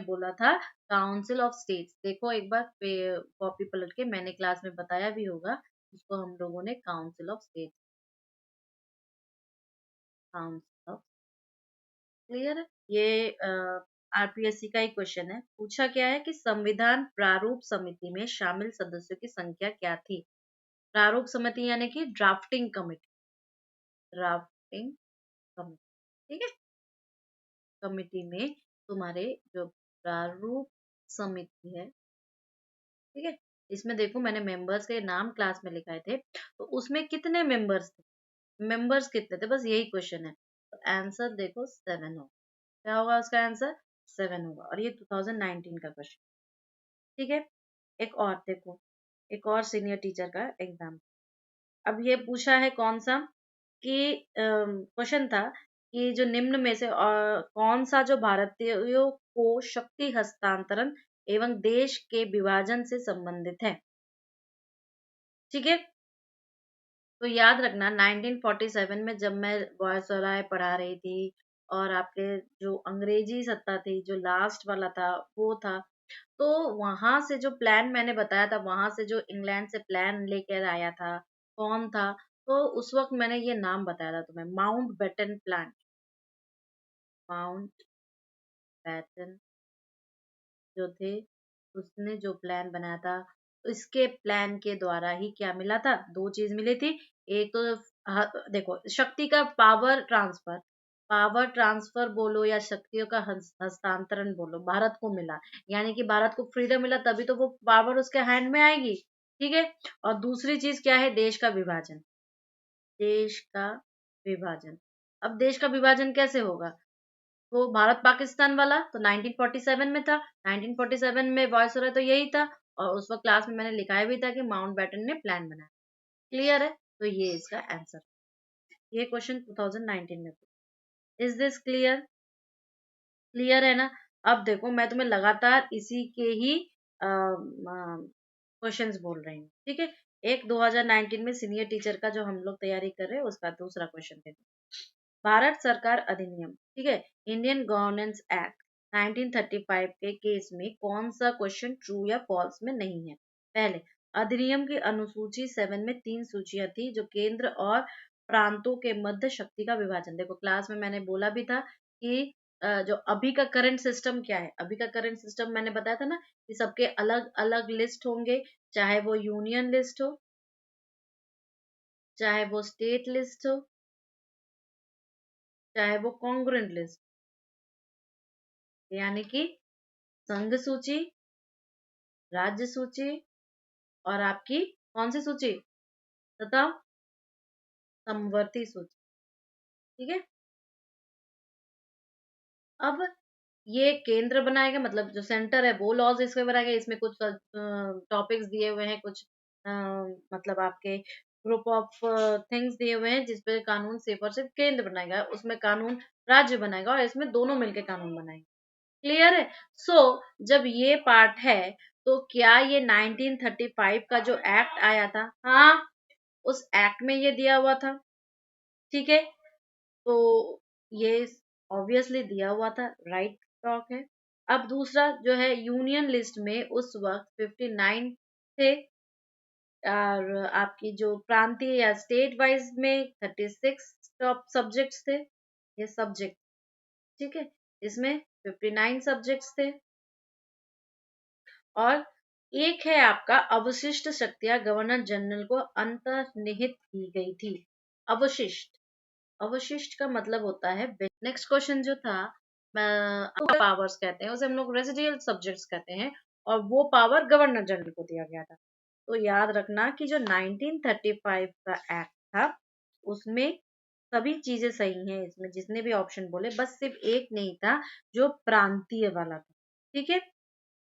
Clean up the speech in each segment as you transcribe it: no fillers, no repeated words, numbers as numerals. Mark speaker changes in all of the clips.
Speaker 1: बोला था council of states. देखो एक बार कॉपी पलट के, मैंने क्लास में बताया भी होगा, इसको हम लोगों ने council of states, council of, clear है। ये आरपीएससी का ही क्वेश्चन है। पूछा क्या है कि संविधान प्रारूप समिति में शामिल सदस्यों की संख्या क्या थी। प्रारूप समिति यानी कि ड्राफ्टिंग कमिटी, ड्राफ्टिंग कमिटी, ठीक है। कमिटी में तुम्हारे जो प्रारूप समिति है, ठीक है, इसमें देखो मैंने मेंबर्स के नाम क्लास में लिखाए थे, तो उसमें कितने मेंबर्स थे, मेंबर्स कितने थे, बस यही क्वेश्चन है। तो आंसर देखो 7 होगा। क्या होगा उसका आंसर? 7 होगा। और ये 2019 का क्वेश्चन, ठीक है। एक और देखो, एक और सीनियर टीचर का एग्जाम। अब ये पूछा है कौन सा, कि क्वेश्चन था कि जो निम्न में से कौन सा जो भारतीयों को शक्ति हस्तांतरण एवं देश के विभाजन से संबंधित है, ठीक है। तो याद रखना 1947 में जब मैं वायसराय पढ़ा रही थी, और आपके जो अंग्रेजी सत्ता थी, जो लास्ट वाला था वो था, तो वहां से जो प्लान मैंने बताया था, वहां से जो इंग्लैंड से प्लान लेकर आया था, कौन था, तो उस वक्त मैंने ये नाम बताया था तुम्हें, Mountbatten plan, Mountbatten जो थे, उसने जो प्लान बनाया था, इसके प्लान के द्वारा ही क्या मिला था, दो चीज मिली थी। एक तो देखो शक्ति का पावर ट्रांसफर, पावर ट्रांसफर बोलो या शक्तियों का हस्तांतरण बोलो, भारत को मिला, यानी कि भारत को फ्रीडम मिला, तभी तो वो पावर उसके हैंड में आएगी, ठीक है। और दूसरी चीज क्या है, देश का विभाजन, देश का विभाजन। अब देश का विभाजन कैसे होगा, वो भारत पाकिस्तान वाला तो 1947 में था, 1947 में वॉयसरॉय तो यही था, और उस वक्त क्लास में मैंने लिखाया भी था कि माउंट बैटन ने प्लान बनाया, क्लियर है। तो ये इसका आंसर, ये क्वेश्चन 2019 में। Is this clear? क्लियर है ना। अब देखो मैं तुम्हें लगातार इसी के ही क्वेश्चंस बोल रही हूँ, ठीक है। एक 2019 में सीनियर टीचर का जो हम लोग तैयारी कर रहे हैं, उसका दूसरा क्वेश्चन देखो। भारत सरकार अधिनियम, ठीक है, इंडियन गवर्नेंस एक्ट 1935 के केस में कौन सा क्वेश्चन ट्रू या फॉल्स में नहीं है। पहले, अधिनियम की अनुसूची 7 में 3 सूचियां थी जो केंद्र और प्रांतों के मध्य शक्ति का विभाजन। देखो क्लास में मैंने बोला भी था कि जो अभी का करंट सिस्टम क्या है, अभी का करंट सिस्टम मैंने बताया था ना कि सबके अलग अलग लिस्ट होंगे, चाहे वो यूनियन लिस्ट हो, चाहे वो स्टेट लिस्ट हो, चाहे वो कॉन्ग्रुएंट लिस्ट, यानी कि संघ सूची, राज्य सूची, और आपकी कौन सी सूची, तथा समवर्ती सूची, ठीक है। अब ये केंद्र बनाएगा, मतलब जो सेंटर है वो लॉज इसमें बनाएगा, इसमें कुछ टॉपिक्स दिए हुए हैं, कुछ मतलब आपके ग्रुप ऑफ थिंग्स दिए हुए हैं जिसपे कानून सिर्फ और सिर्फ केंद्र बनाएगा, उसमें कानून राज्य बनाएगा, और इसमें दोनों मिलकर कानून बनाएंगे, क्लियर है। जब ये पार्ट है, तो क्या ये 1935 का जो एक्ट आया था, हाँ, उस एक्ट में ये दिया हुआ था, ठीक है। तो ये ऑब्वियसली दिया हुआ था, राइट टॉक है। अब दूसरा जो है, यूनियन लिस्ट में उस वक्त 59 थे, और आपकी जो प्रांतीय या स्टेट वाइज में 36 टॉप सब्जेक्ट्स थे, ये सब्जेक्ट, ठीक है, इसमें 59 सब्जेक्ट्स थे। और एक है आपका अवशिष्ट शक्तियां गवर्नर जनरल को अंतर्निहित की गई थी। अवशिष्ट, अवशिष्ट का मतलब होता है। नेक्स्ट क्वेश्चन जो था, पावर्स कहते हैं उसे हम लोग, रेसिडियल सब्जेक्ट्स कहते हैं, और वो पावर गवर्नर जनरल को दिया गया था। तो याद रखना कि जो 1935 का एक्ट था, उसमें सभी चीजें सही हैं, इसमें जितने भी ऑप्शन बोले, बस सिर्फ एक नहीं था जो प्रांतीय वाला था, ठीक है।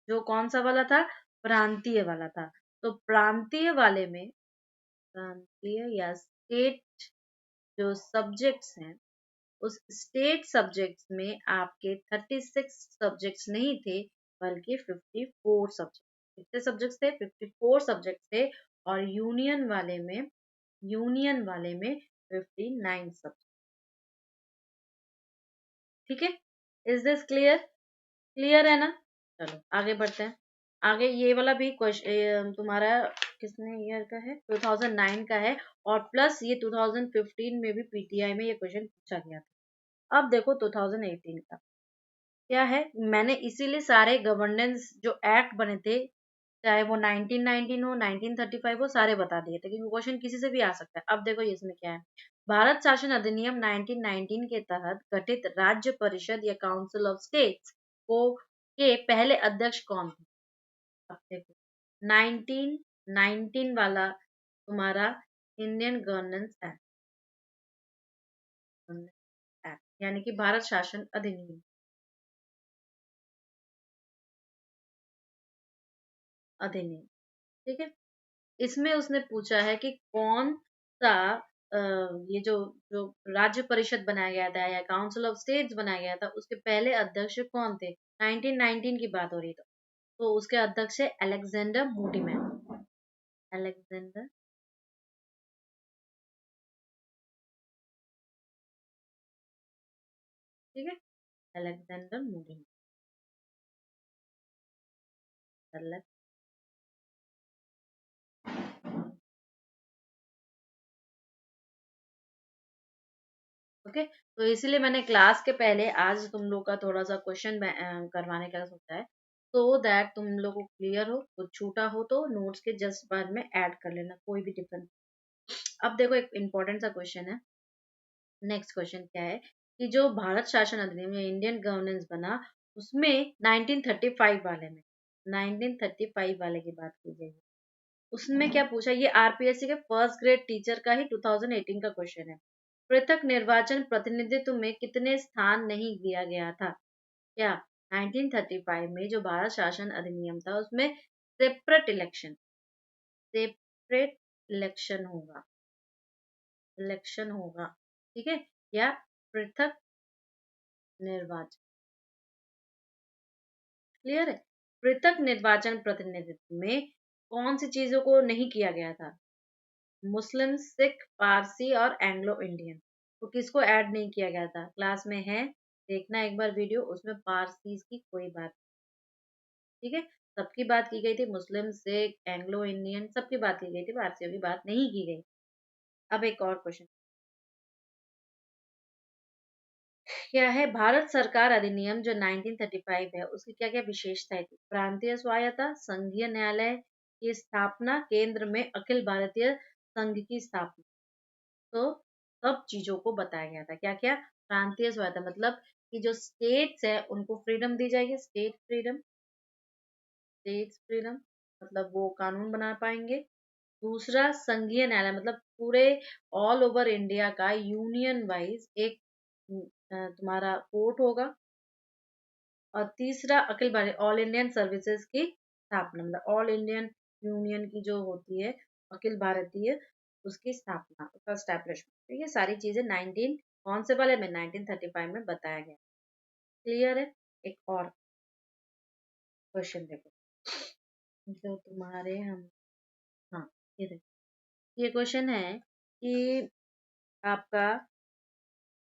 Speaker 1: जो कौन सा वाला था, प्रांतीय वाला था। तो प्रांतीय वाले में, प्रांतीय या स्टेट जो सब्जेक्ट्स हैं, उस स्टेट सब्जेक्ट्स में आपके 36 सब्जेक्ट्स नहीं थे, बल्कि 54 सब्जेक्ट, कितने सब्जेक्ट्स थे, 54 सब्जेक्ट्स थे। और यूनियन वाले में 59 सब्जेक्ट, ठीक है। Is this clear? क्लियर है ना। चलो आगे बढ़ते हैं। आगे ये वाला भी क्वेश्चन तुम्हारा किसने ईयर का है, 2009 का है, और प्लस ये 2015 में भी पीटीआई में ये क्वेश्चन पूछा गया था। अब देखो 2018 का क्या है। मैंने इसीलिए सारे गवर्नेंस जो एक्ट बने थे, चाहे वो 1919 हो, 1935 हो, सारे बता दिए थे, क्योंकि क्वेश्चन किसी से भी आ सकता है। अब देखो इसमें क्या है। भारत शासन अधिनियम 1919 के तहत गठित राज्य परिषद या काउंसिल ऑफ स्टेट्स को के पहले अध्यक्ष कौन थे। अब देखो 1919 वाला तुम्हारा इंडियन गवर्नेंस एक्ट, यानी कि भारत शासन अधिनियम, अधिनियम, ठीक है। इसमें उसने पूछा है कि कौन सा ये जो जो राज्य परिषद बनाया गया था या काउंसिल ऑफ स्टेट्स बनाया गया था, उसके पहले अध्यक्ष कौन थे। 1919 की बात हो रही तो उसके अध्यक्ष है अलेक्जेंडर मूडीमैन। अलेक्जेंडर, ठीक है, अलेक्जेंडर मूडीमैन। ओके, तो इसीलिए मैंने क्लास के पहले आज तुम लोग का थोड़ा सा क्वेश्चन करवाने का सोचा है, so दैट तुम लोग को क्लियर हो। कुछ छूटा हो तो नोट्स के जस्ट बाद में ऐड कर लेना, कोई भी डिफरेंस। अब देखो एक इम्पोर्टेंट सा क्वेश्चन है। नेक्स्ट क्वेश्चन क्या है कि जो भारत शासन अधिनियम या इंडियन गवर्नेंस बना, उसमें 1935 वाले में, 1935 वाले की बात की गई है। उसमें क्या पूछा, ये आरपीएससी के फर्स्ट ग्रेड टीचर का ही 2018 का क्वेश्चन है। पृथक निर्वाचन प्रतिनिधित्व में कितने स्थान नहीं दिया गया था। क्या 1935 में जो भारत शासन अधिनियम था उसमें सेपरेट इलेक्शन, सेपरेट इलेक्शन होगा, इलेक्शन होगा, ठीक है, या पृथक निर्वाचन। क्लियर है। पृथक निर्वाचन प्रतिनिधित्व में कौन सी चीजों को नहीं किया गया था। मुस्लिम, सिख, पारसी और एंग्लो इंडियन, तो किसको ऐड नहीं किया गया था। क्लास में है, देखना एक बार वीडियो, उसमें पारसी की कोई बात, ठीक है, सबकी बात की गई थी। मुस्लिम, सिख, एंग्लो इंडियन सबकी बात की गई थी, पारसियों की बात नहीं की गई। अब एक और क्वेश्चन क्या है। भारत सरकार अधिनियम जो 1935 है उसकी क्या क्या विशेषताएं थी। प्रांतीय स्वायत्ता, संघीय न्यायालय की स्थापना, केंद्र में अखिल भारतीय संघ की स्थापना, तो सब चीजों को बताया गया था। क्या क्या, प्रांतीय स्वायत्ता मतलब कि जो स्टेट्स है उनको फ्रीडम दी जाएगी, स्टेट फ्रीडम, स्टेट्स फ्रीडम मतलब वो कानून बना पाएंगे। दूसरा संघीय न्यायालय मतलब पूरे ऑल ओवर इंडिया का यूनियन वाइज एक तुम्हारा कोर्ट होगा। और तीसरा Akhil Bharatiya all Indian services की स्थापना, मतलब ऑल इंडियन यूनियन की जो होती है अखिल भारतीय, उसकी स्थापना, उसका स्टैब्लिशमेंट। तो ये सारी चीजें 19 कौन से वाले में 1935 में बताया गया। क्लियर है। एक और क्वेश्चन देखो जो तुम्हारे हम, हाँ ये देखो, ये क्वेश्चन है कि आपका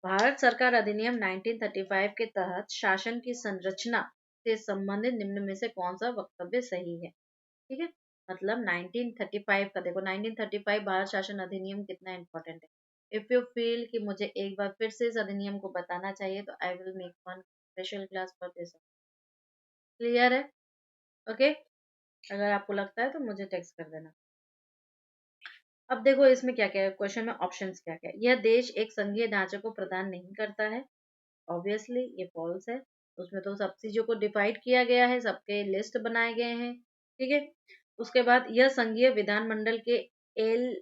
Speaker 1: भारत सरकार अधिनियम 1935 के तहत शासन की संरचना से संबंधित निम्न में से कौन सा वक्तव्य सही है। ठीक है, मतलब 1935 का देखो, 1935 भारत शासन अधिनियम कितना इंपॉर्टेंट है। इफ यू फील कि मुझे एक बार फिर से इस अधिनियम को बताना चाहिए तो I will make one special class for this. Clear है। ओके, अगर आपको लगता है तो मुझे टेक्स्ट कर देना। अब देखो इसमें क्या क्या है, क्वेश्चन में ऑप्शंस क्या क्या है। यह देश एक संघीय ढांचे को प्रदान नहीं करता है, ऑब्वियसली ये फॉल्स है। उसमें तो सब चीजों को डिवाइड किया गया है, सबके लिस्ट बनाए गए हैं, ठीक है। उसके बाद यह संघीय विधानमंडल के एल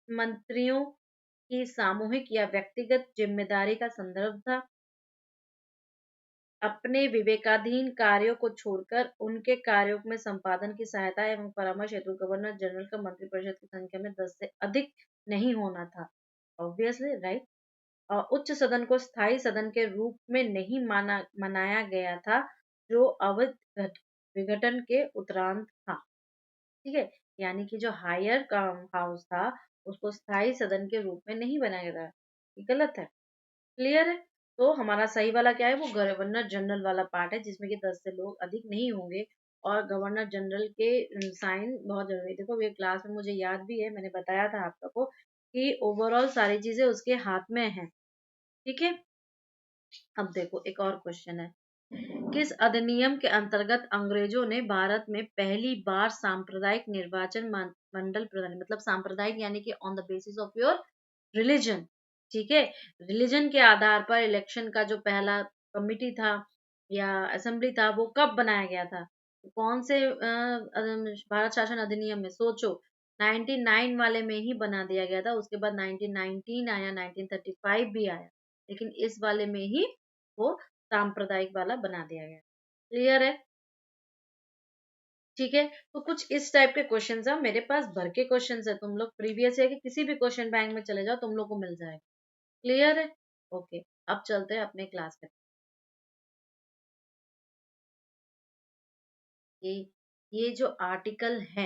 Speaker 1: मंत्रियों की सामूहिक या व्यक्तिगत जिम्मेदारी का संदर्भ था। अपने विवेकाधीन कार्यों को छोड़कर उनके कार्यों में संपादन की सहायता एवं परामर्श हेतु गवर्नर जनरल का मंत्रिपरिषद की संख्या में 10 से अधिक नहीं होना था, ऑब्वियसली राइट। उच्च सदन को स्थायी सदन के रूप में नहीं मनाया गया था, जो अवध विघटन के उपरांत था, ठीक है। यानी कि जो हायर हाउस था उसको स्थायी सदन के रूप में नहीं बनाया गया था, ये गलत है। क्लियर है। तो हमारा सही वाला क्या है, वो गवर्नर जनरल वाला पार्ट है, जिसमें कि 10 से लोग अधिक नहीं होंगे। और गवर्नर जनरल के साइन बहुत जरूरी है। देखो ये क्लास में मुझे याद भी है, मैंने बताया था आप सबको कि ओवरऑल सारी चीजें उसके हाथ में है। ठीक है। अब देखो एक और क्वेश्चन है, किस अधिनियम के अंतर्गत अंग्रेजों ने भारत में पहली बार सांप्रदायिक निर्वाचन मंडल प्रदान, मतलब सांप्रदायिक यानी कि on the basis of your religion. ठीक है। रिलीजन के आधार पर इलेक्शन का जो पहला कमिटी था या असेंबली था, वो कब बनाया गया था? कौन से भारत शासन अधिनियम में? सोचो। 99 वाले में ही बना दिया गया था, उसके बाद 1919 आया, 1935 भी आया, लेकिन इस वाले में ही वो सांप्रदायिक वाला बना दिया गया। क्लियर है? ठीक है। तो कुछ इस टाइप के क्वेश्चंस है मेरे पास, भर के क्वेश्चंस है, तुम लोग प्रीवियस है कि किसी भी क्वेश्चन बैंक में चले जाओ, तुम लोग को मिल जाएगा। क्लियर है? ओके। अब चलते हैं अपने क्लास पे। ये ये जो आर्टिकल है,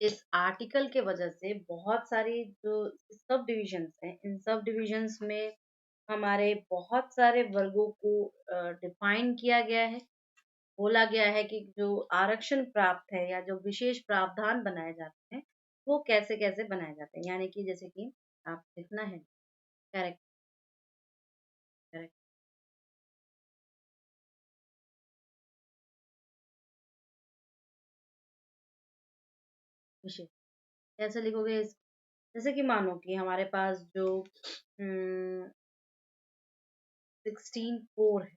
Speaker 1: इस आर्टिकल के वजह से बहुत सारी जो सब डिविजन्स हैं, इन सब डिविजन्स में हमारे बहुत सारे वर्गों को डिफाइन किया गया है। बोला गया है कि जो आरक्षण प्राप्त है या जो विशेष प्रावधान बनाए जाते हैं, वो कैसे कैसे बनाए जाते हैं। यानी कि जैसे कि आप लिखना है, करेक्ट, करेक्ट, विशेष कैसे लिखोगे जैसे कि मानो कि हमारे पास जो 16(4) है,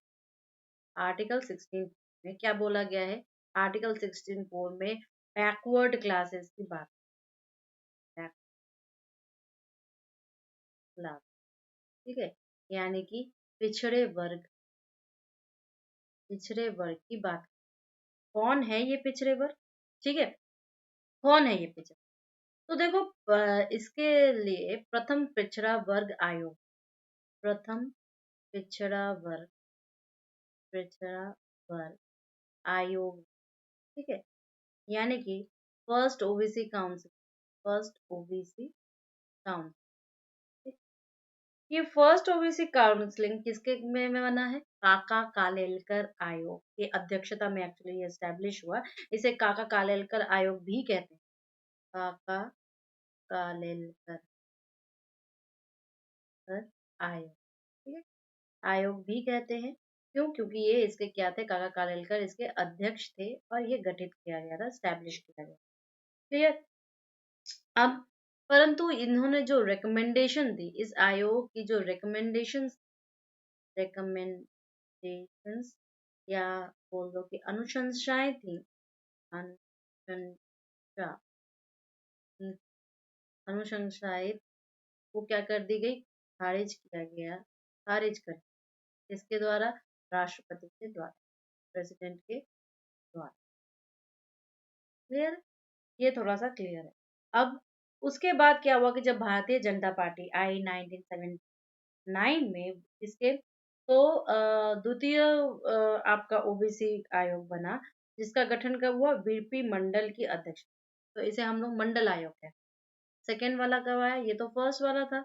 Speaker 1: आर्टिकल 16 में क्या बोला गया है? आर्टिकल 16(4) में बैकवर्ड क्लासेस की बात, क्लास, ठीक है, यानी कि पिछड़े वर्ग, पिछड़े वर्ग की बात। कौन है ये पिछड़े वर्ग? ठीक है, कौन है ये पिछड़े? तो देखो इसके लिए प्रथम पिछड़ा वर्ग आयोग, प्रथम पिछड़ा वर्ग, पिछड़ा वर्ग आयोग, ठीक है, यानी कि first OBC council, first OBC council. ये फर्स्ट ओबीसी काउंसलिंग किसके में बना है? काका कालेलकर आयोग की अध्यक्षता में एक्चुअली ये एस्टेब्लिश हुआ। इसे काका कालेलकर आयोग भी कहते हैं, काका कालेलकर आयोग, ठीक है, आयोग भी कहते हैं। क्यों? क्योंकि ये इसके क्या थे, काका कालेलकर इसके अध्यक्ष थे और ये गठित किया गया था, एस्टेब्लिश किया गया। क्लियर? अब परंतु इन्होंने जो रिकमेंडेशन दी, इस आयोग की जो रिकमेंडेशंस या बोल दो कि अनुशंसाएं थी, अनुशंसा, अनुशंसाएं वो क्या कर दी गई? खारिज किया गया, खारिज कर, किसके द्वारा? राष्ट्रपति के द्वारा, प्रेसिडेंट के द्वारा। क्लियर? ये थोड़ा सा क्लियर है। अब उसके बाद क्या हुआ कि जब भारतीय जनता पार्टी आई 1979 में, इसके तो द्वितीय आपका ओबीसी आयोग बना, जिसका गठन कब हुआ? बीपी मंडल की अध्यक्ष, तो इसे हम लोग मंडल आयोग कहते हैं। सेकेंड वाला कब आया? ये तो फर्स्ट वाला था।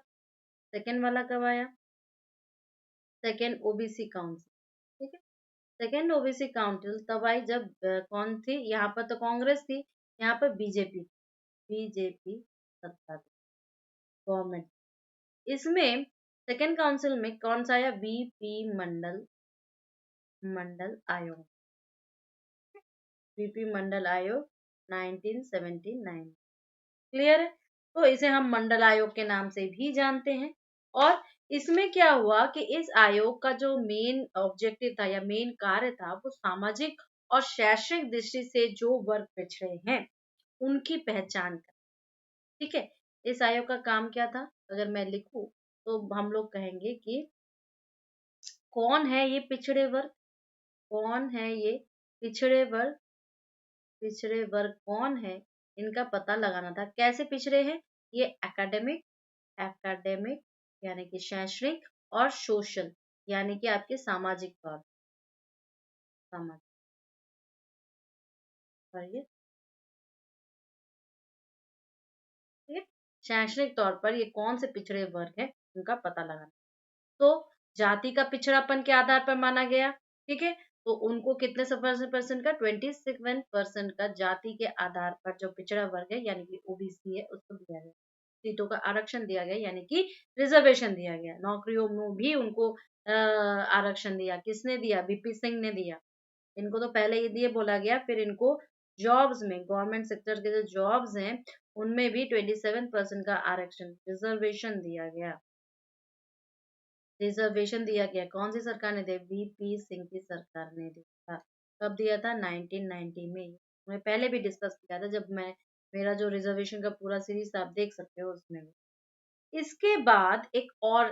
Speaker 1: सेकेंड वाला कब आया? सेकेंड ओबीसी काउंसिल, ठीक है, सेकेंड ओबीसी काउंसिल तब आई जब कौन थी यहाँ पर? तो कांग्रेस थी, यहाँ पर बीजेपी, बीजेपी सत्ता थी, गवर्नमेंट। इसमें सेकेंड काउंसिल में कौन सा आया? बीपी मंडल, मंडल आयोग, बीपी मंडल आयोग 1979। क्लियर है? तो इसे हम मंडल आयोग के नाम से भी जानते हैं। और इसमें क्या हुआ कि इस आयोग का जो मेन ऑब्जेक्टिव था या मेन कार्य था, वो सामाजिक और शैक्षिक दृष्टि से जो वर्ग पिछड़े हैं, उनकी पहचान कर, ठीक है। इस आयोग का काम क्या था? अगर मैं लिखूं तो हम लोग कहेंगे कि कौन है ये पिछड़े वर्ग, कौन है ये पिछड़े वर्ग, पिछड़े वर्ग कौन है, इनका पता लगाना था। कैसे पिछड़े हैं? ये एकेडमिक, एकेडमिक यानी कि शैक्षणिक, और सोशल यानी कि आपके सामाजिक तौर, सामाजिक पर ये, ठीक है, शैक्षणिक तौर पर ये कौन से पिछड़े वर्ग है, उनका पता लगाना। तो जाति का पिछड़ापन के आधार पर माना गया। ठीक है, तो उनको कितने परसेंट का 27% का जाति के आधार पर जो पिछड़ा वर्ग है यानी कि ओबीसी है उसको दिया गया, सीटों का आरक्षण दिया गया यानी कि रिजर्वेशन दिया गया। नौकरियों में भी उनको आरक्षण दिया। किसने दिया? बीपी सिंह ने दिया। इनको तो पहले ये दिए बोला गया, फिर इनको जॉब्स में, गवर्नमेंट सेक्टर के जो जॉब्स हैं उनमें भी 27% का आरक्षण, रिजर्वेशन दिया गया। रिजर्वेशन दिया गया। कौन सी सरकार ने दिया? वीपी सिंह की सरकार ने दिया था। कब दिया था? 1990 में। मैं पहले भी डिस्कस किया था, जब मैं मेरा जो रिजर्वेशन का पूरा सीरीज आप देख सकते हो उसमें भी। इसके बाद एक और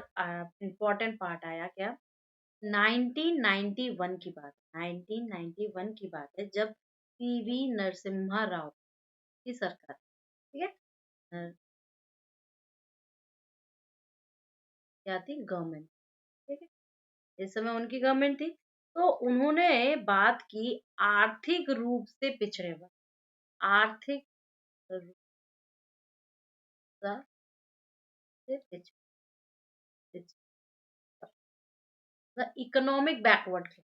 Speaker 1: इम्पोर्टेंट पार्ट आया, क्या? 1991 की बात। 1991 की बात है, जब पीवी नरसिम्हा राव की सरकार। ठीक है, अ, क्या थी? गवर्नमेंट। ठीक है, इस समय उनकी गवर्नमेंट थी। तो उन्होंने बात की आर्थिक रूप से पिछड़े वर्ग, आर्थिक रूप से इकोनॉमिक बैकवर्ड क्लास।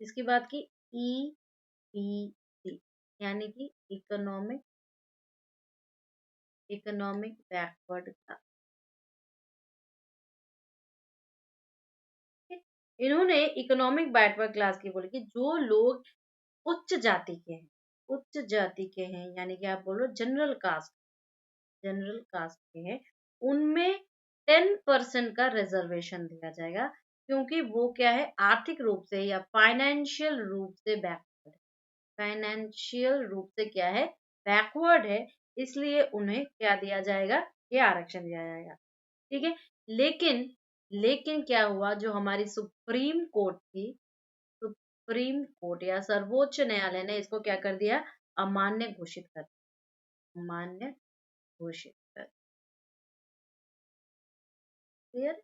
Speaker 1: इसकी बात की ईबीसी यानी कि इकोनॉमिक इकोनॉमिक बैकवर्ड क्लास। इन्होंने इकोनॉमिक बैकवर्ड क्लास की बोली कि जो लोग उच्च जाति के हैं, उच्च जाति के हैं यानी कि आप बोलो जनरल कास्ट, जनरल कास्ट के हैं, उनमें 10% का रिजर्वेशन दिया जाएगा, क्योंकि वो क्या है? आर्थिक रूप से या फाइनेंशियल रूप से बैकवर्ड, फाइनेंशियल रूप से क्या है? बैकवर्ड है। इसलिए उन्हें क्या दिया जाएगा? ये आरक्षण दिया जाएगा। ठीक है, लेकिन लेकिन क्या हुआ? जो हमारी सुप्रीम कोर्ट थी, सुप्रीम कोर्ट या सर्वोच्च न्यायालय ने इसको क्या कर दिया? अमान्य घोषित कर दिया। अमान्य घोषित कर दिया।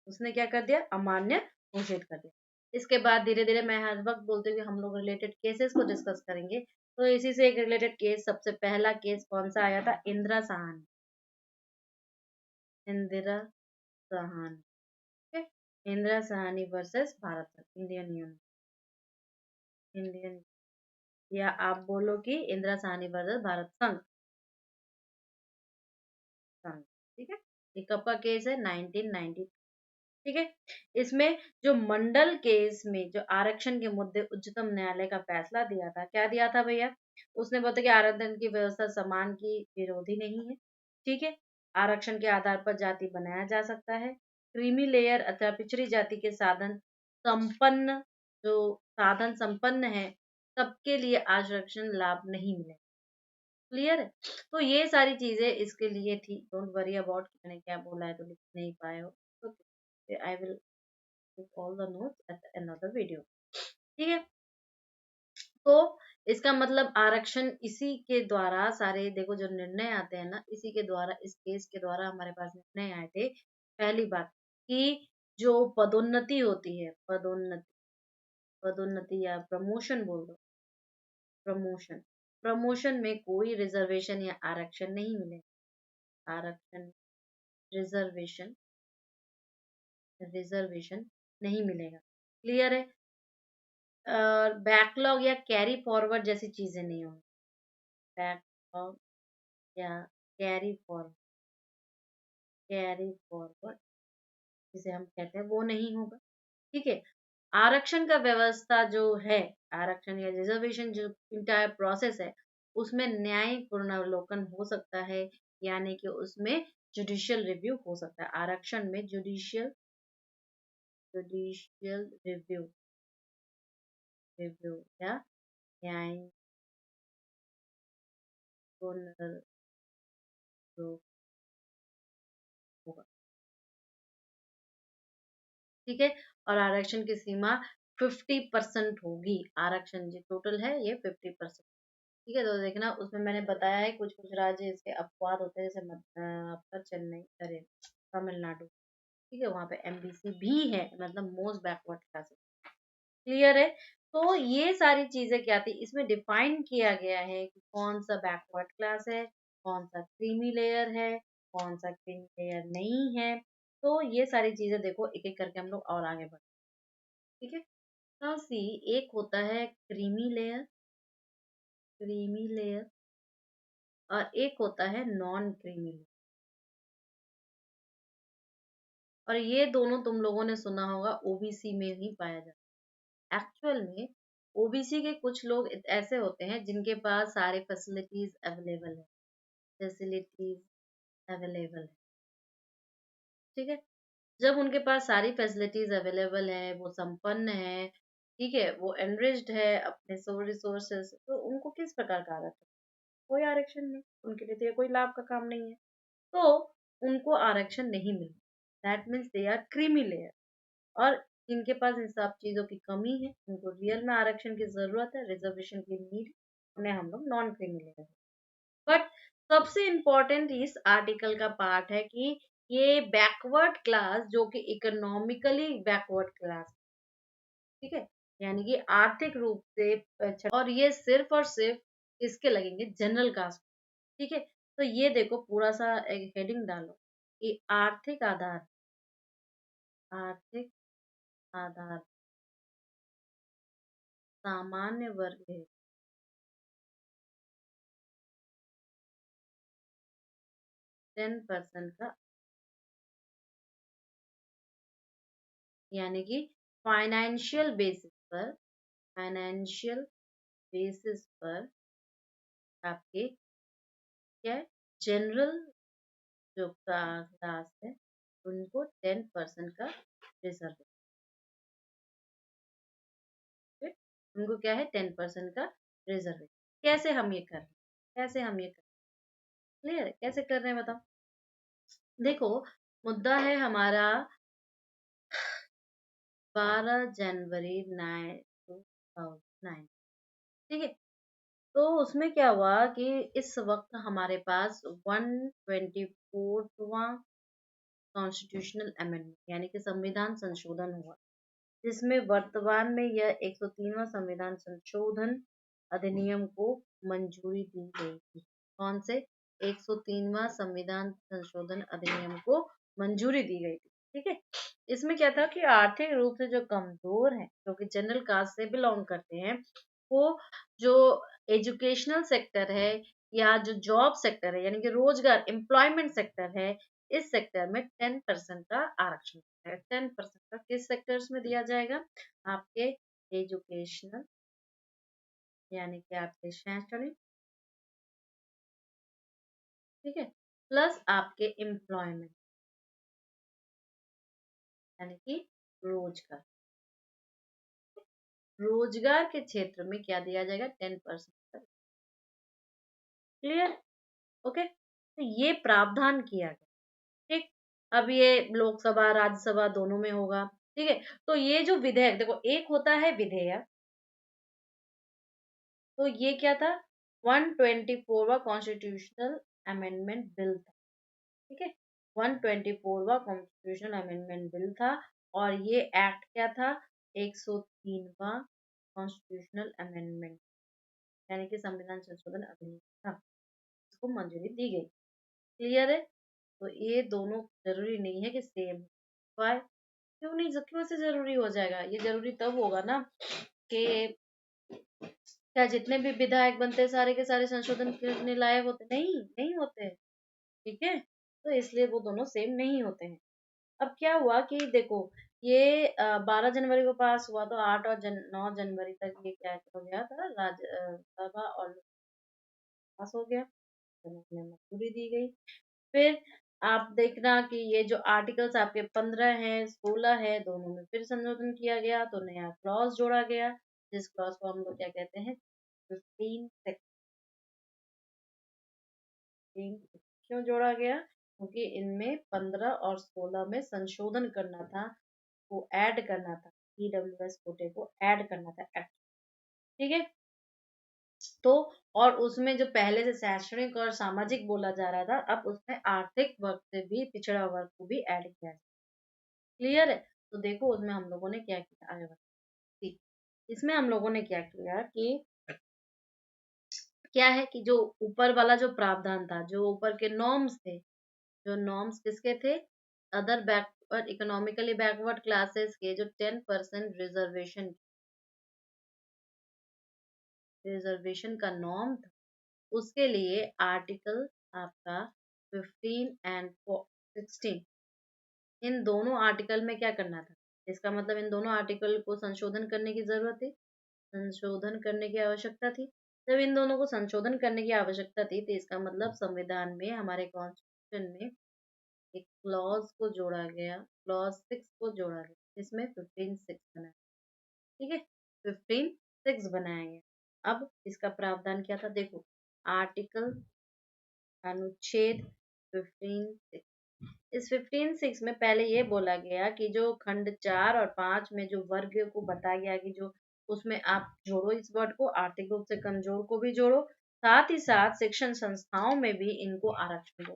Speaker 1: उसने क्या कर दिया? अमान्य घोषित कर दिया। इसके बाद धीरे धीरे मैं हर वक्त बोलती हूँ कि हम लोग रिलेटेड केसेस को डिस्कस करेंगे, तो इसी से एक रिलेटेड केस, सबसे पहला केस कौन सा आया था? इंदिरा साहनी। इंदिरा साहनी। ठीक है? Indira Sahni versus Bharat, Indian union, Indian, या आप बोलो कि इंदिरा साहनी वर्सेस भारत संघ, संघ। ठीक है, ये कब का केस है? 1990। ठीक है, इसमें जो मंडल केस में जो आरक्षण के मुद्दे उच्चतम न्यायालय का फैसला दिया था, क्या दिया था भैया? उसने बोला कि आरक्षण की व्यवस्था समान की विरोधी नहीं है। ठीक है, आरक्षण के आधार पर जाति बनाया जा सकता है। क्रीमी लेयर अथवा पिछड़ी जाति के संपन्न जो साधन संपन्न है, सबके लिए आरक्षण लाभ नहीं मिले। क्लियर है? तो ये सारी चीजें इसके लिए थी। डोंट वरी अबाउट कि मैंने क्या बोला है तो लिख नहीं पाए हो। Okay, I will put all the notes at another video। ठीक है, तो इसका मतलब आरक्षण इसी के द्वारा सारे, देखो जो निर्णय आते हैं ना, इसी के द्वारा, इस केस के द्वारा हमारे पास निर्णय आए थे। पहली बात कि जो पदोन्नति होती है, पदोन्नति, पदोन्नति या प्रमोशन बोल दो, प्रमोशन, प्रमोशन में कोई रिजर्वेशन या आरक्षण नहीं मिलेगा। आरक्षण, रिजर्वेशन, रिजर्वेशन नहीं मिलेगा। क्लियर है? बैकलॉग या कैरी फॉरवर्ड जैसी चीजें नहीं होंगी। बैकलॉग या कैरी फॉरवर्ड, कैरी फॉरवर्ड जिसे हम कहते हैं वो नहीं होगा। ठीक है, आरक्षण का व्यवस्था जो है, आरक्षण या रिजर्वेशन जो इंटायर प्रोसेस है, उसमें न्यायिक पुनर्वलोकन हो सकता है, यानी कि उसमें जुडिशियल रिव्यू हो सकता है। आरक्षण में जुडिशियल, जुडिशियल रिव्यू, रिव्यू या न्यायिक पुनर्वलोकन होगा। ठीक है, और आरक्षण की सीमा 50% होगी। आरक्षण जो टोटल है ये 50%। ठीक है, तो देखना उसमें मैंने बताया है कुछ कुछ राज्य इसके अपवाद होते हैं, जैसे आपका चेन्नई, अरे तमिलनाडु। ठीक है, वहां पे एमबीसी भी है, मतलब मोस्ट बैकवर्ड क्लास। क्लियर है? तो ये सारी चीजें क्या थी, इसमें डिफाइन किया गया है कि कौन सा बैकवर्ड क्लास है, कौन सा क्रीमी लेयर है, कौन सा क्रीमी लेयर नहीं है। तो ये सारी चीजें देखो एक एक करके हम लोग और आगे बढ़ते हैं, ठीक है। नाउ सी, एक होता है क्रीमी लेयर और एक होता है नॉन क्रीमी लेयर। और ये दोनों तुम लोगों ने सुना होगा ओबीसी में ही पाया जाता है। एक्चुअल में ओबीसी के कुछ लोग ऐसे होते हैं जिनके पास सारे फैसिलिटीज अवेलेबल है, ठीक है। जब उनके पास सारी फैसिलिटीज अवेलेबल है, वो संपन्न है, ठीक है, वो एनरिच्ड है अपने रिसोर्सेज, तो उनको किस प्रकार का आरक्षण? कोई आरक्षण नहीं, उनके लिए तो ये कोई लाभ का काम नहीं है, तो उनको आरक्षण नहीं मिलता। That means they are creamy layer. और जिनके पास इन सब चीजों की कमी है, उनको रियल में आरक्षण की जरूरत है, रिजर्वेशन की नीड, उन्हें हम लोग नॉन क्रीमी लेयर। बट सबसे इम्पोर्टेंट इस आर्टिकल का पार्ट है कि ये बैकवर्ड क्लास, जो कि इकोनॉमिकली बैकवर्ड क्लास, ठीक है, यानी कि आर्थिक रूप से और ये सिर्फ और सिर्फ इसके लगेंगे जनरल कास्ट, ठीक है। तो ये देखो पूरा सा एक हेडिंग डालो कि आर्थिक आधार सामान्य वर्ग है 10% का, यानी कि फाइनेंशियल बेसिस पर फाइनेंशियल बेसिस पर आपके क्या जनरल जो क्लास है उनको 10% का रिजर्व, उनको क्या है 10% का रिजर्व। कैसे हम ये कर रहे हैं, कैसे हम ये कर क्लियर है, कैसे कर रहे हैं बताओ। देखो, मुद्दा है हमारा 12 जनवरी 2009, ठीक है। तो उसमें क्या हुआ कि इस वक्त हमारे पास 124वां कॉन्स्टिट्यूशनल अमेंडमेंट यानी कि संविधान संशोधन हुआ, जिसमें वर्तमान में यह 103वां संविधान संशोधन अधिनियम को मंजूरी दी गई थी। कौन से 103वां संविधान संशोधन अधिनियम को मंजूरी दी गई थी, ठीक है। इसमें क्या था कि आर्थिक रूप से जो कमजोर हैं, जो कि जनरल कास्ट से बिलोंग करते हैं, वो जो एजुकेशनल सेक्टर है या जो जॉब सेक्टर है यानी कि रोजगार एम्प्लॉयमेंट सेक्टर है, इस सेक्टर में 10% का आरक्षण है। 10% का किस सेक्टर्स में दिया जाएगा? आपके एजुकेशनल यानी कि आपके शैक्षणिक, ठीक है, प्लस आपके एम्प्लॉयमेंट यानी कि रोजगार, रोजगार के क्षेत्र में क्या दिया जाएगा 10%। क्लियर? ओके, तो ये प्रावधान किया गया, ठीक। अब ये लोकसभा राज्यसभा दोनों में होगा, ठीक है। तो ये जो विधेयक देखो, एक होता है विधेयक, तो ये क्या था 124वां कॉन्स्टिट्यूशनल अमेंडमेंट बिल था, ठीक है। 124वां कॉन्स्टिट्यूशनल अमेंडमेंट बिल था। और ये एक्ट क्या था 103वां कॉन्स्टिट्यूशनल अमेंडमेंट यानी कि संविधान संशोधन अधिनियम था, इसको मंजूरी दी गई। क्लियर है? तो ये दोनों जरूरी नहीं है कि सेम। वाई? क्यों नहीं, क्यों से जरूरी हो जाएगा? ये जरूरी तब होगा ना कि क्या जितने भी विधायक बनते हैं सारे के सारे संशोधन करने लायक होते? नहीं, नहीं होते, ठीक है। तो इसलिए वो दोनों सेम नहीं होते हैं। अब क्या हुआ कि देखो, ये 12 जनवरी को पास हुआ, तो 8 और 9 जनवरी तक ये क्या हो गया था, राज्यसभा और पास हो गया, तो उसमें मंजूरी दी गई। फिर आप देखना कि ये जो आर्टिकल्स आपके 15 है 16 है, दोनों में फिर संशोधन किया गया, तो नया क्लॉज जोड़ा गया, जिस क्लॉज को हम लोग क्या कहते हैं 15 क्यों जोड़ा गया? क्योंकि इनमें 15 और 16 में संशोधन करना था, वो ऐड करना था, ईडब्ल्यूएस कोटे को ऐड करना था एक्ट, ठीक है। तो और उसमें जो पहले से शैक्षणिक और सामाजिक बोला जा रहा था, अब उसमें आर्थिक वर्ग से भी पिछड़ा वर्ग को भी ऐड किया है। क्लियर है? तो देखो उसमें हम लोगों ने क्या किया, आगे बढ़ते। इसमें हम लोगों ने क्या किया कि क्या है कि जो ऊपर वाला जो प्रावधान था, जो ऊपर के नॉर्म्स थे, जो नॉर्म्स किसके थे other backward economically backward classes के जो 10% रिजर्वेशन का नॉर्म था, उसके लिए आर्टिकल आपका 15 एंड 16, इन दोनों आर्टिकल में क्या करना था? इसका मतलब इन दोनों आर्टिकल को संशोधन करने की जरूरत थी, संशोधन करने की आवश्यकता थी। जब इन दोनों को संशोधन करने की आवश्यकता थी, तो इसका मतलब संविधान में, हमारे कॉन्स्टिट्यूशन में एक क्लॉज को जोड़ा गया, क्लॉज 6 को जोड़ा गया, इसमें 15(6) बनाया। ठीक है, 15(6) बनाया गया। अब इसका प्रावधान क्या था? देखो, आर्टिकल अनुच्छेद 15(6), इस 15(6) में पहले ये बोला गया कि जो खंड 4 और 5 में जो वर्ग को बताया गया कि जो उसमें आप जोड़ो इस वर्ड को, आर्थिक रूप से कमजोर को भी जोड़ो, साथ ही साथ शिक्षण संस्थाओं में भी इनको आरक्षण दो।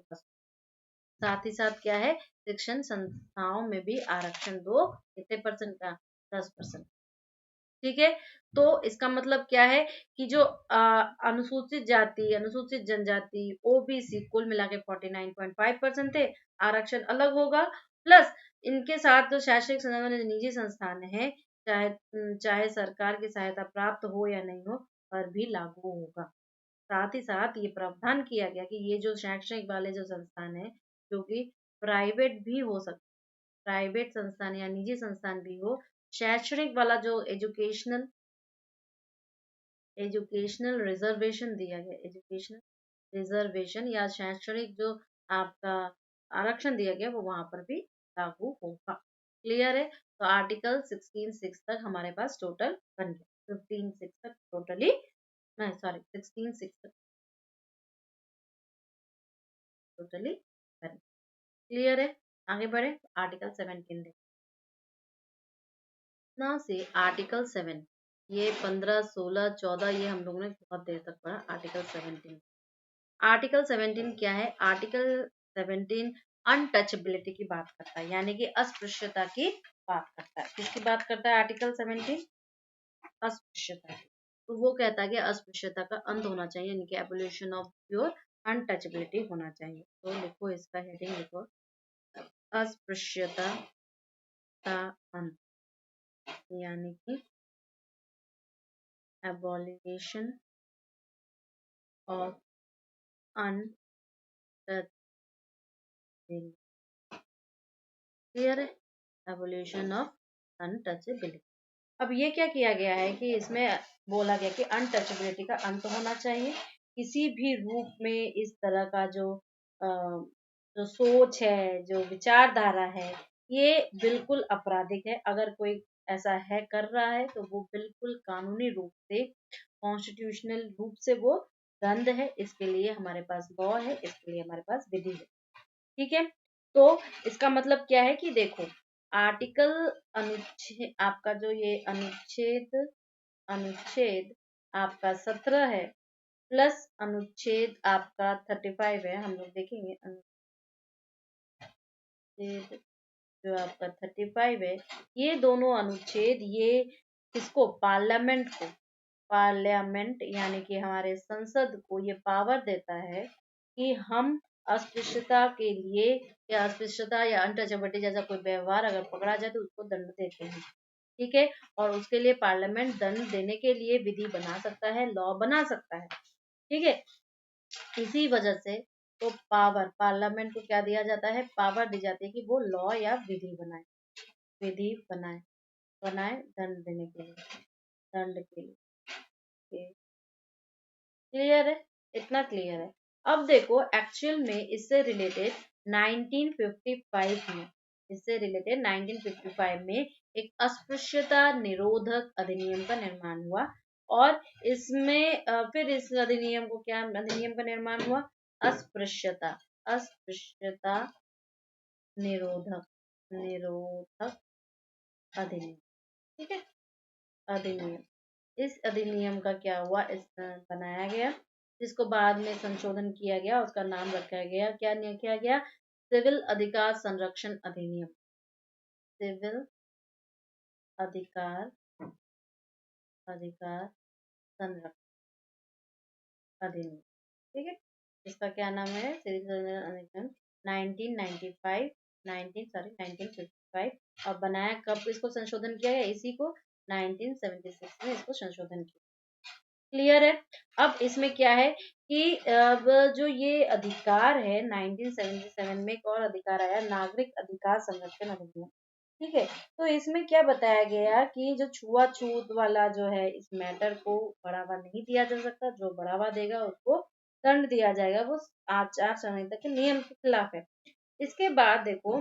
Speaker 1: साथ ही साथ क्या है? शिक्षण संस्थाओं में भी आरक्षण दो। कितने परसेंट का? 10%। ठीक है, तो इसका मतलब क्या है कि जो अनुसूचित जाति, अनुसूचित जनजाति, ओबीसी कुल मिला के 49.5% थे, आरक्षण अलग होगा। प्लस इनके साथ जो शैक्षणिक संस्थान, निजी संस्थान है, चाहे सरकार की सहायता प्राप्त हो या नहीं हो, पर भी लागू होगा। साथ ही साथ ये प्रावधान किया गया कि ये जो शैक्षणिक वाले जो संस्थान है, जो कि प्राइवेट भी हो सकते, प्राइवेट संस्थान या निजी संस्थान भी हो, शैक्षणिक वाला जो एजुकेशनल एजुकेशनल रिजर्वेशन दिया गया, एजुकेशनल रिजर्वेशन या शैक्षणिक जो आपका आरक्षण दिया गया, वो वहां पर भी लागू होगा। क्लियर है? तो आर्टिकल 16(6) तक हमारे पास टोटल बन गया, 15(6) तक टोटली, नहीं सॉरी 16(6) तक टोटली बन गया। क्लियर है? आगे बढ़े, आर्टिकल 17 देखें ना। से आर्टिकल 7, ये 15, 16, 14 ये हम लोगों ने बहुत देर तक पढ़ा। आर्टिकल 17, आर्टिकल 17 क्या है? आर्टिकल 17 अनटचेबिलिटी की बात करता है, यानी कि अस्पृश्यता की बात करता है। किसकी बात करता है आर्टिकल 17? अस्पृश्यता की। तो वो कहता है कि अस्पृश्यता का अंत होना चाहिए, यानी कि एबोलिशन ऑफ प्योर अनटचेबिलिटी होना चाहिए। तो लिखो, इसका हेडिंग लिखो, अस्पृश्यता का अंत, यानी कि एबोलिशन ऑफ अनटचेबिलिटी। क्लियर है? Abolition of untouchability. अब ये क्या किया गया है कि इसमें बोला गया कि अनटचेबिलिटी का अंत होना चाहिए। किसी भी रूप में इस तरह का जो सोच है, जो विचारधारा है, ये बिल्कुल आपराधिक है। अगर कोई ऐसा है, कर रहा है, तो वो बिल्कुल कानूनी रूप से, कॉन्स्टिट्यूशनल रूप से वो दंड है। इसके लिए हमारे पास लॉ है, इसके लिए हमारे पास विधि है। ठीक है, तो इसका मतलब क्या है कि देखो, आर्टिकल अनुच्छेद आपका जो ये अनुच्छेद अनुच्छेद आपका 17 है, प्लस अनुच्छेद आपका 35 है। हम लोग देखेंगे अनुच्छेद जो आपका 35 है, ये दोनों अनुच्छेद, ये किसको? पार्लियामेंट यानी कि हमारे संसद को ये पावर देता है कि हम अस्पृश्यता के लिए, या अस्पृश्यता या अनटचेबिलिटी जैसा कोई व्यवहार अगर पकड़ा जाए तो उसको दंड देते हैं। ठीक है, और उसके लिए पार्लियामेंट दंड देने के लिए विधि बना सकता है, लॉ बना सकता है। ठीक है, इसी वजह से तो पार्लियामेंट को क्या दिया जाता है? पावर दी जाती है कि वो लॉ या विधि बनाए, विधि बनाए बनाए दंड देने के लिए, दंड के लिए। क्लियर है? इतना क्लियर है? अब देखो, एक्चुअल में इससे रिलेटेड 1955 में, इससे रिलेटेड 1955 में एक अस्पृश्यता निरोधक अधिनियम का निर्माण हुआ। और इसमें फिर इस अधिनियम को क्या अधिनियम का निर्माण हुआ? अस्पृश्यता अस्पृश्यता निरोधक निरोधक अधिनियम। ठीक है, अधिनियम। इस अधिनियम का क्या हुआ? इस बनाया गया, जिसको बाद में संशोधन किया गया, उसका नाम रखा गया, क्या नहीं किया गया? सिविल अधिकार संरक्षण अधिनियम। सिविल अधिकार अधिकार संरक्षण अधिनियम। ठीक है, इसका क्या नाम है? सिविल अधिनियम 1995 1955 और बनाया कब इसको संशोधन किया गया, इसी को 1976 में इसको संशोधन किया। क्लियर है। अब इसमें क्या है कि अब जो ये अधिकार है 1977 में एक और अधिकार आया, नागरिक अधिकार संरक्षण अधिनियम। ठीक है, तो इसमें क्या बताया गया कि जो छुआछूत वाला जो है इस मैटर को बढ़ावा नहीं दिया जा सकता, जो बढ़ावा देगा उसको दंड दिया जाएगा, वो आचार संहिता के नियम के खिलाफ है। इसके बाद देखो,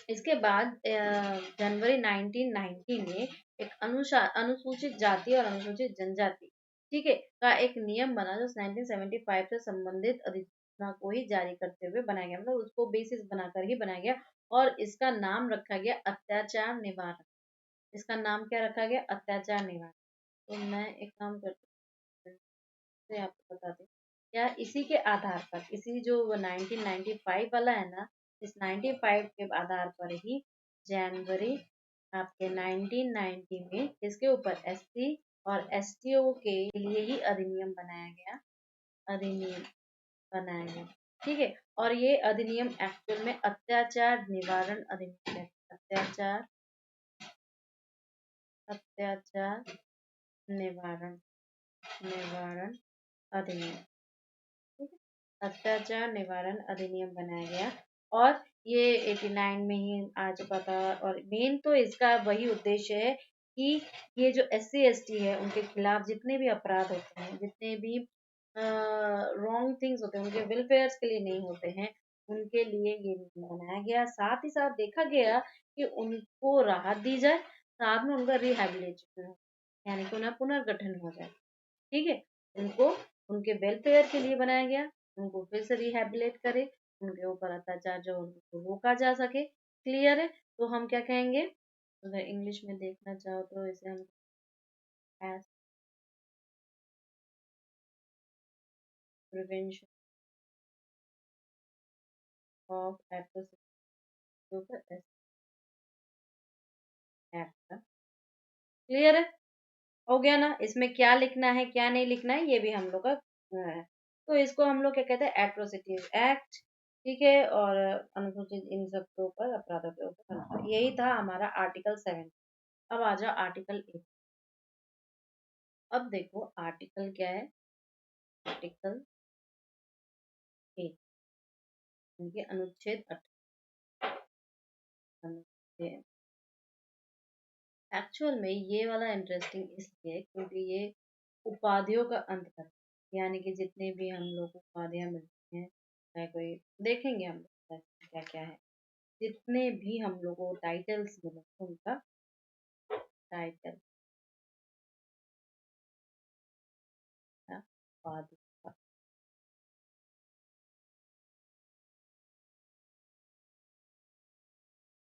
Speaker 1: इसके बाद जनवरी 1990 में एक अनुसूचित जाति और अनुसूचित जनजाति, ठीक है, का एक नियम बना जो 1975 से संबंधित अधिसूचना को ही जारी करते हुए बनाया गया, मतलब उसको बेसिस बनाकर ही बनाया गया। और इसका नाम रखा गया अत्याचार निवारण। इसका नाम क्या रखा गया, अत्याचार निवारण। तो मैं एक काम करती हूँ, से आपको बता दें, क्या इसी के आधार पर, इसी जो 1995 वाला है ना, इस 95 के आधार पर ही जनवरी आपके 1990 में इसके ऊपर एससी और एसटीओ के लिए ही अधिनियम बनाया गया, अधिनियम बनाया गया। ठीक है, और ये अधिनियम एक्चुअल में अत्याचार निवारण अधिनियम है। अत्याचार अत्याचार निवारण निवारण अधिनियम, ठीक है, अत्याचार निवारण अधिनियम बनाया गया। और ये 89 में ही आ चुका था। और मेन तो इसका वही उद्देश्य है कि ये जो एससी एसटी है उनके खिलाफ जितने भी अपराध होते हैं, जितने भी रॉन्ग थिंग्स होते हैं, उनके वेलफेयर के लिए नहीं होते हैं, उनके लिए ये नियम बनाया गया। साथ ही साथ देखा गया कि उनको राहत दी जाए, साथ में उनका रिहेबिलिटेशन हो, यानी कि उन्हें पुनर्गठन हो जाए। ठीक है, उनको उनके वेलफेयर के लिए बनाया गया, उनको फिर से रिहेबिलिट करे, उनके ऊपर अत्याचार जो उनको रोका जा सके। क्लियर है। तो हम क्या कहेंगे, अगर इंग्लिश में देखना चाहो तो इसे हम as prevention of atrocity act. Clear है, हो गया ना। इसमें क्या लिखना है क्या नहीं लिखना है ये भी हम लोग का है। तो इसको हम लोग क्या कहते हैं, एट्रोसिटीज एक्ट। ठीक है, और अनुसूचित इन सब के ऊपर, अपराधों के ऊपर, यही था हमारा आर्टिकल 7। अब आ जाओ आर्टिकल 8। अब देखो आर्टिकल क्या है, आर्टिकल 8 इनके अनुच्छेद 8। एक्चुअल में ये वाला इंटरेस्टिंग इसलिए क्योंकि ये उपाधियों का अंत करता है, यानी कि जितने भी हम लोग को उपाधियां मिलती हैं, चाहे कोई, देखेंगे हम लोग क्या क्या है, जितने भी हम लोग को टाइटल्स मिले उनका टाइटल का उपाधि का।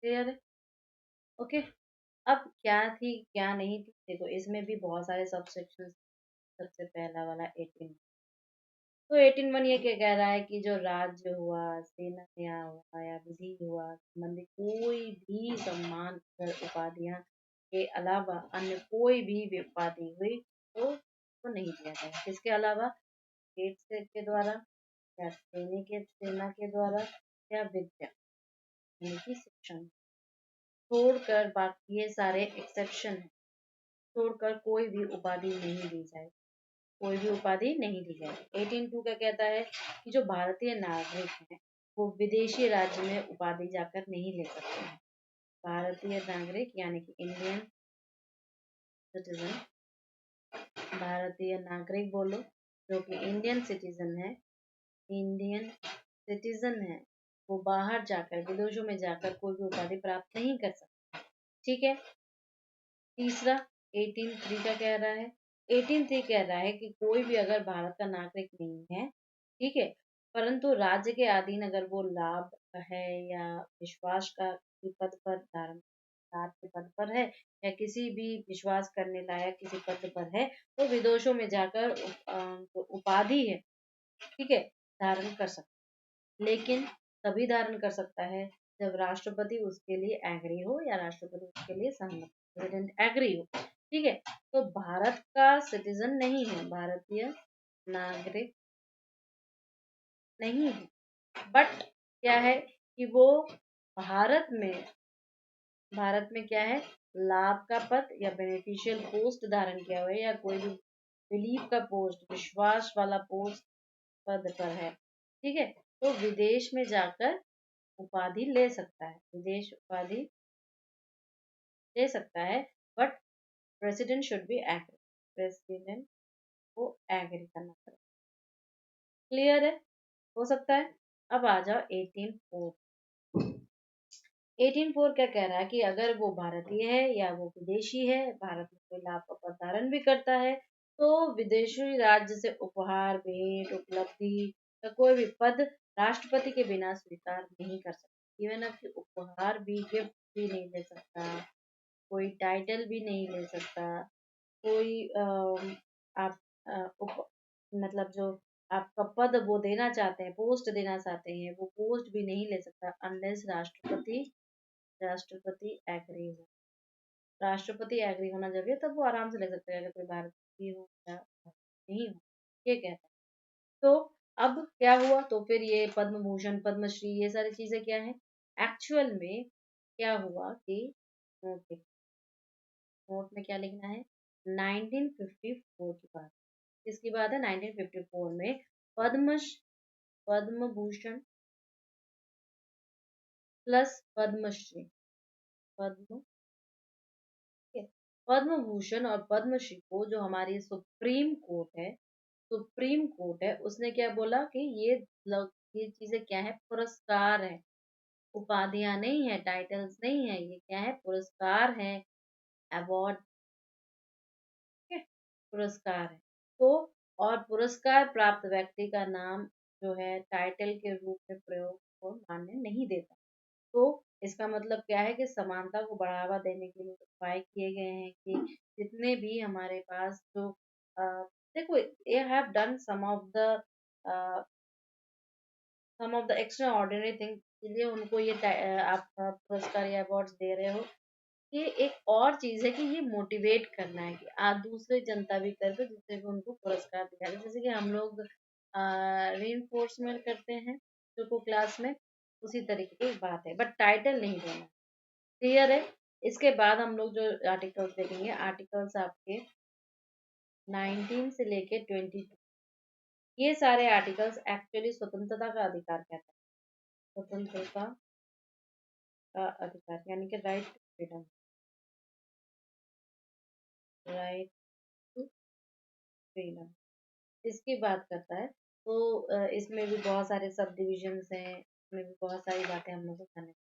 Speaker 1: क्लियर है। ओके। अब क्या थी क्या नहीं थी, देखो इसमें भी बहुत सारे सबसेक्शन। सबसे पहला वाला 18। तो 18(1) ये क्या कह रहा है कि जो राज्य हुआ, सेना हुआ या विधि हुआ संबंधित कोई भी सम्मान और उपाधियां के अलावा अन्य कोई भी उपाधि हुई तो नहीं दिया जाएगा। किसके अलावा, स्टेट से के द्वारा या सेना के द्वारा या विद्या यानी कि शिक्षण छोड़कर, बाकी ये सारे एक्सेप्शन है, छोड़कर कोई भी उपाधि नहीं दी जाएगी, कोई भी उपाधि नहीं दी जाएगी। 18(2) क्या कहता है कि जो भारतीय नागरिक हैं वो विदेशी राज्य में उपाधि जाकर नहीं ले सकते हैं। भारतीय नागरिक यानी कि इंडियन सिटीजन, भारतीय नागरिक बोलो, जो कि इंडियन सिटीजन है, इंडियन सिटीजन है, वो बाहर जाकर, विदेशों में जाकर कोई भी उपाधि प्राप्त नहीं कर सकते। ठीक है। तीसरा 18(3) का कह रहा है, 18(3) कह रहा है कि कोई भी अगर भारत का नागरिक नहीं है, ठीक है, परंतु राज्य के अधीन अगर वो लाभ है या विश्वास का किसी पद पर धारण, लाभ के पद पर है या किसी भी विश्वास करने लायक किसी पद पर है, तो विदेशों में जाकर जो उपाधि है, ठीक है, धारण कर सकता है। लेकिन तभी धारण कर सकता है जब राष्ट्रपति उसके लिए एग्री हो या राष्ट्रपति उसके लिए सहमत, प्रेसिडेंट एग्री हो। ठीक है, तो भारत का सिटीजन नहीं है, भारतीय नागरिक नहीं है, बट क्या है कि वो भारत में भारत में क्या है, लाभ का पद या बेनिफिशियल पोस्ट धारण किया हुआ है, या कोई भी बिलीव का पोस्ट, विश्वास वाला पोस्ट पद पर है, ठीक है, तो विदेश में जाकर उपाधि ले सकता है, विदेश उपाधि ले सकता है, but president should be agree, president को एग्री करना पड़ेगा। क्लियर है, हो सकता है। अब आ जाओ 18(4). 18(4) क्या कह रहा है कि अगर वो भारतीय है या वो विदेशी है, भारत में कोई लाभ का पद धारण भी करता है, तो विदेशी राज्य से उपहार, भेंट, उपलब्धि या कोई भी पद राष्ट्रपति के बिना स्वीकार नहीं कर सकता। इवन आपकी उपहार भी, गिफ्ट भी नहीं ले सकता, कोई टाइटल भी नहीं ले सकता, कोई आप मतलब जो आपका पद वो देना चाहते हैं, पोस्ट देना चाहते हैं, वो पोस्ट भी नहीं ले सकता अनलेस राष्ट्रपति एग्री हो। राष्ट्रपति एग्री होना जरूरी है, तब वो आराम से ले सकते हैं, अगर कोई भारतीय हो या नहीं हो, ये कहता है। तो अब क्या हुआ, तो फिर ये पद्म भूषण, पद्मश्री, ये सारी चीजें क्या है, एक्चुअल में क्या हुआ कि नोट नोट में क्या लिखना है, 1954 की बात। किसकी बात है, 1954 में पद्म पद्म भूषण प्लस पद्मश्री, पद्म पद्म भूषण और पद्मश्री को जो हमारी सुप्रीम कोर्ट है, उसने क्या बोला कि ये चीजें क्या है, पुरस्कार है, उपाधियां नहीं है, टाइटल्स नहीं है, ये क्या है, पुरस्कार है, अवार्ड, पुरस्कार है। तो और पुरस्कार प्राप्त व्यक्ति का नाम जो है टाइटल के रूप में प्रयोग को मान्य नहीं देता। तो इसका मतलब क्या है कि समानता को बढ़ावा देने के लिए उपाय किए गए हैं कि जितने भी हमारे पास जो अ, देखो, ये have done some of the extraordinary thing, इसलिए उनको ये आप पुरस्कार या अवार्ड्स दे रहे हो। ये एक और चीज है कि ये मोटिवेट करना है कि आज दूसरे जनता भी कर दो, जिससे भी उनको पुरस्कार दिया जाए, जैसे कि हम लोग रीइंफोर्समेंट करते हैं जो क्लास में, उसी तरीके की बात है, बट टाइटल नहीं देना। क्लियर है। इसके बाद हम लोग जो आर्टिकल्स देखेंगे, आर्टिकल्स आपके 19 से लेके 22, ये सारे आर्टिकल्स एक्चुअली स्वतंत्रता का अधिकार कहते हैं, स्वतंत्रता का अधिकार यानी कि right to freedom, right to freedom, इसकी बात करता है। तो इसमें भी बहुत सारे सब डिविजन्स हैं, इसमें भी बहुत सारी बातें हम लोग को करने